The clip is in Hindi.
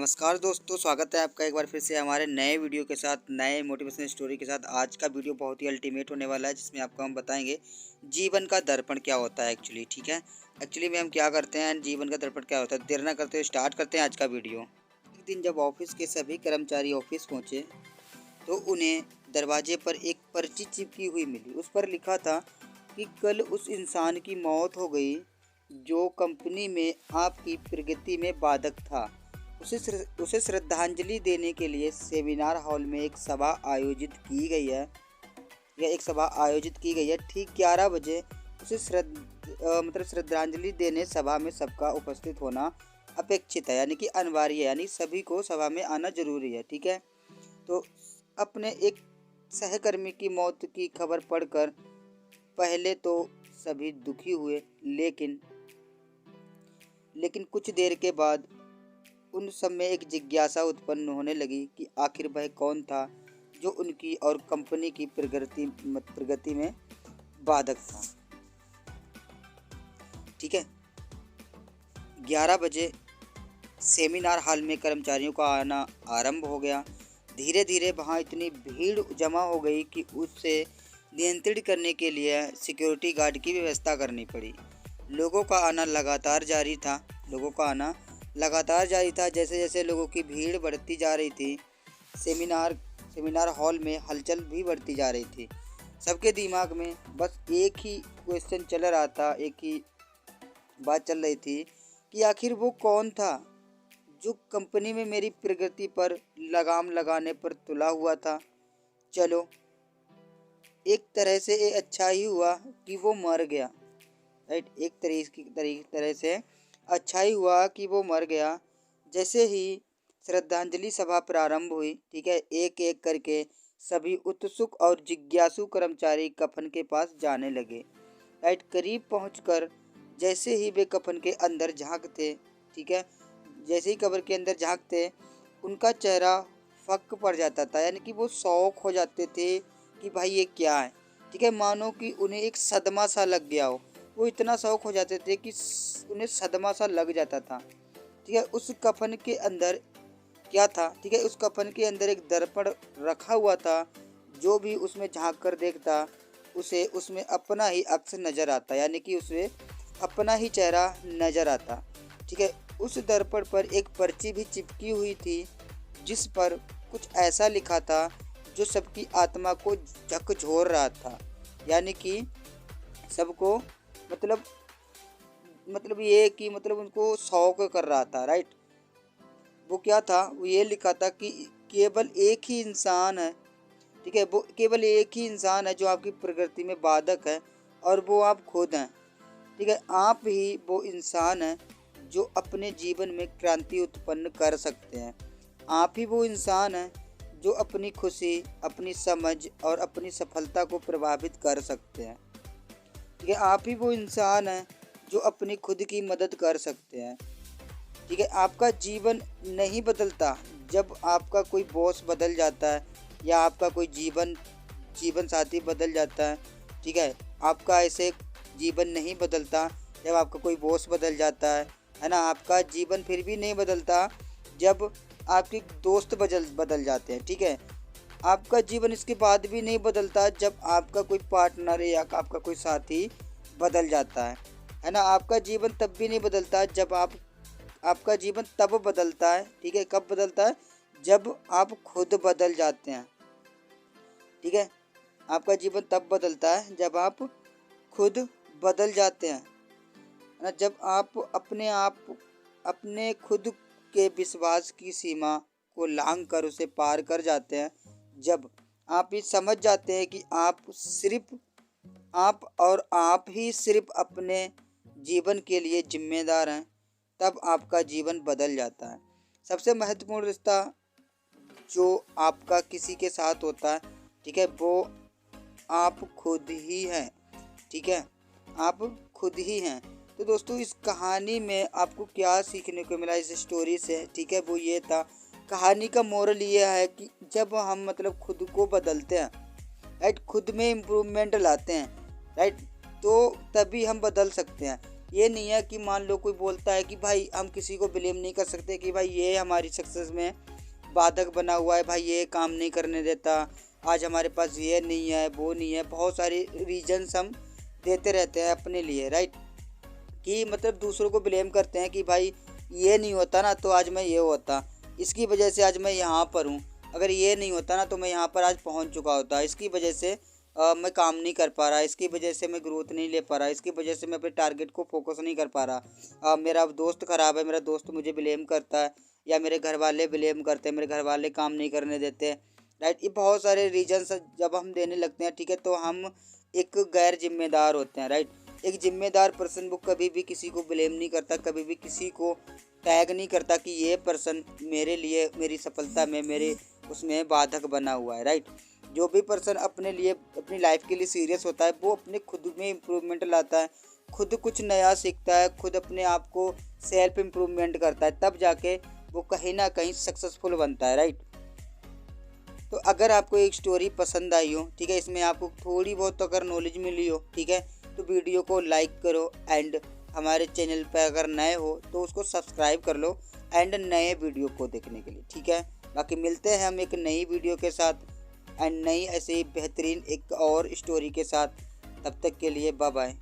नमस्कार दोस्तों, स्वागत है आपका एक बार फिर से हमारे नए वीडियो के साथ, नए मोटिवेशनल स्टोरी के साथ। आज का वीडियो बहुत ही अल्टीमेट होने वाला है, जिसमें आपको हम बताएंगे जीवन का दर्पण क्या होता है एक्चुअली। ठीक है, एक्चुअली में हम क्या करते हैं, जीवन का दर्पण क्या होता है। देर ना करते हुए स्टार्ट करते हैं आज का वीडियो। एक दिन जब ऑफिस के सभी कर्मचारी ऑफिस पहुँचे तो उन्हें दरवाजे पर एक पर्ची चिपकी हुई मिली। उस पर लिखा था कि कल उस इंसान की मौत हो गई जो कंपनी में आपकी प्रगति में बाधक था। उसे श्रद्धांजलि देने के लिए सेमिनार हॉल में एक सभा आयोजित की गई है। ठीक 11 बजे उसे श्रद्धांजलि देने सभा में सबका उपस्थित होना अपेक्षित है, यानी कि अनिवार्य है, यानी सभी को सभा में आना जरूरी है। ठीक है, तो अपने एक सहकर्मी की मौत की खबर पढ़कर पहले तो सभी दुखी हुए, लेकिन कुछ देर के बाद उन सब में एक जिज्ञासा उत्पन्न होने लगी कि आखिर वह कौन था जो उनकी और कंपनी की प्रगति में बाधक था। ठीक है, 11 बजे सेमिनार हॉल में कर्मचारियों का आना आरंभ हो गया। धीरे धीरे वहाँ इतनी भीड़ जमा हो गई कि उसे नियंत्रित करने के लिए सिक्योरिटी गार्ड की व्यवस्था करनी पड़ी। लोगों का आना लगातार जारी था। जैसे जैसे लोगों की भीड़ बढ़ती जा रही थी, सेमिनार हॉल में हलचल भी बढ़ती जा रही थी। सबके दिमाग में बस एक ही क्वेश्चन चल रहा था, एक ही बात चल रही थी कि आखिर वो कौन था जो कंपनी में मेरी प्रगति पर लगाम लगाने पर तुला हुआ था। चलो, एक तरह से ये अच्छा ही हुआ कि वो मर गया। राइट, एक तरह से अच्छा ही हुआ कि वो मर गया। जैसे ही श्रद्धांजलि सभा प्रारंभ हुई, ठीक है, एक एक करके सभी उत्सुक और जिज्ञासु कर्मचारी कफन के पास जाने लगे। राइट, करीब पहुंचकर जैसे ही वे कफन के अंदर झांकते, ठीक है, जैसे ही कब्र के अंदर झांकते, उनका चेहरा फक पड़ जाता था, यानी कि वो शौक हो जाते थे कि भाई ये क्या है। ठीक है, मानो कि उन्हें एक सदमा सा लग गया हो। वो इतना शौक हो जाते थे कि उन्हें सदमा सा लग जाता था। ठीक है, उस कफन के अंदर क्या था, ठीक है, उस कफन के अंदर एक दर्पण रखा हुआ था। जो भी उसमें झांक कर देखता उसे उसमें अपना ही अक्स नज़र आता, यानी कि उसे अपना ही चेहरा नज़र आता। ठीक है, उस दर्पण पर एक पर्ची भी चिपकी हुई थी, जिस पर कुछ ऐसा लिखा था जो सबकी आत्मा को झकझोर रहा था, यानी कि सबको मतलब ये कि उनको शौक कर रहा था। राइट, वो क्या था, वो ये लिखा था कि केवल एक ही इंसान है। ठीक है, वो केवल एक ही इंसान है जो आपकी प्रगति में बाधक है, और वो आप खुद हैं। ठीक है, आप ही वो इंसान हैं जो अपने जीवन में क्रांति उत्पन्न कर सकते हैं। आप ही वो इंसान हैं जो अपनी खुशी, अपनी समझ और अपनी सफलता को प्रभावित कर सकते हैं। ठीक है, आप ही वो इंसान हैं जो अपनी खुद की मदद कर सकते हैं। ठीक है, आपका जीवन नहीं बदलता जब आपका कोई बॉस बदल जाता है या आपका कोई जीवन साथी बदल जाता है। ठीक है, आपका ऐसे जीवन नहीं बदलता जब आपका कोई बॉस बदल जाता है ना। आपका जीवन फिर भी नहीं बदलता जब आपके दोस्त बदल जाते हैं। ठीक है, आपका जीवन इसके बाद भी नहीं बदलता जब आपका कोई पार्टनर या आपका कोई साथी बदल जाता है ना। आपका जीवन तब भी नहीं बदलता जब आपका जीवन तब बदलता है। ठीक है, कब बदलता है, जब आप खुद बदल जाते हैं। ठीक है, आपका जीवन तब बदलता है जब आप खुद बदल जाते हैं ना। जब आप अपने खुद के विश्वास की सीमा को लांघ कर उसे पार कर जाते हैं, जब आप ये समझ जाते हैं कि आप ही सिर्फ अपने जीवन के लिए जिम्मेदार हैं, तब आपका जीवन बदल जाता है। सबसे महत्वपूर्ण रिश्ता जो आपका किसी के साथ होता है, ठीक है, वो आप खुद ही हैं। ठीक है, आप खुद ही हैं। तो दोस्तों, इस कहानी में आपको क्या सीखने को मिला इस स्टोरी से, ठीक है, वो ये था। कहानी का मोरल ये है कि जब हम खुद को बदलते हैं, राइट, खुद में इम्प्रूवमेंट लाते हैं, राइट, तो तभी हम बदल सकते हैं। ये नहीं है कि मान लो कोई बोलता है कि भाई हम किसी को ब्लेम नहीं कर सकते कि भाई ये हमारी सक्सेस में बाधक बना हुआ है, भाई ये काम नहीं करने देता, आज हमारे पास ये नहीं है वो नहीं है। बहुत सारे रीजंस हम देते रहते हैं अपने लिए, राइट, कि मतलब दूसरों को ब्लेम करते हैं कि भाई ये नहीं होता ना तो आज मैं ये होता, इसकी वजह से आज मैं यहाँ पर हूँ, अगर ये नहीं होता ना तो मैं यहाँ पर आज पहुँच चुका होता, इसकी वजह से मैं काम नहीं कर पा रहा, इसकी वजह से मैं ग्रोथ नहीं ले पा रहा, इसकी वजह से मैं अपने टारगेट को फोकस नहीं कर पा रहा, मेरा दोस्त ख़राब है, मेरा दोस्त मुझे ब्लेम करता है, या मेरे घर वाले ब्लेम करते हैं, मेरे घर वाले काम नहीं करने देते, राइट। ये बहुत सारे रीजंस जब हम देने लगते हैं, ठीक है, तो हम एक गैर जिम्मेदार होते हैं, राइट। एक जिम्मेदार पर्सन वो कभी भी किसी को ब्लेम नहीं करता, कभी भी किसी को टैग नहीं करता कि ये पर्सन मेरे लिए मेरी सफलता में मेरे उसमें बाधक बना हुआ है, राइट। जो भी पर्सन अपने लिए अपनी लाइफ के लिए सीरियस होता है वो अपने खुद में इम्प्रूवमेंट लाता है, खुद कुछ नया सीखता है, खुद अपने आप को सेल्फ इम्प्रूवमेंट करता है, तब जाके वो कहीं ना कहीं सक्सेसफुल बनता है, राइट। तो अगर आपको एक स्टोरी पसंद आई हो, ठीक है, इसमें आपको थोड़ी बहुत तो अगर नॉलेज मिली हो, ठीक है, तो वीडियो को लाइक करो एंड हमारे चैनल पर अगर नए हो तो उसको सब्सक्राइब कर लो एंड नए वीडियो को देखने के लिए, ठीक है। बाकी मिलते हैं हम एक नई वीडियो के साथ एंड नई ऐसे ही बेहतरीन एक और स्टोरी के साथ। तब तक के लिए बाय बाय।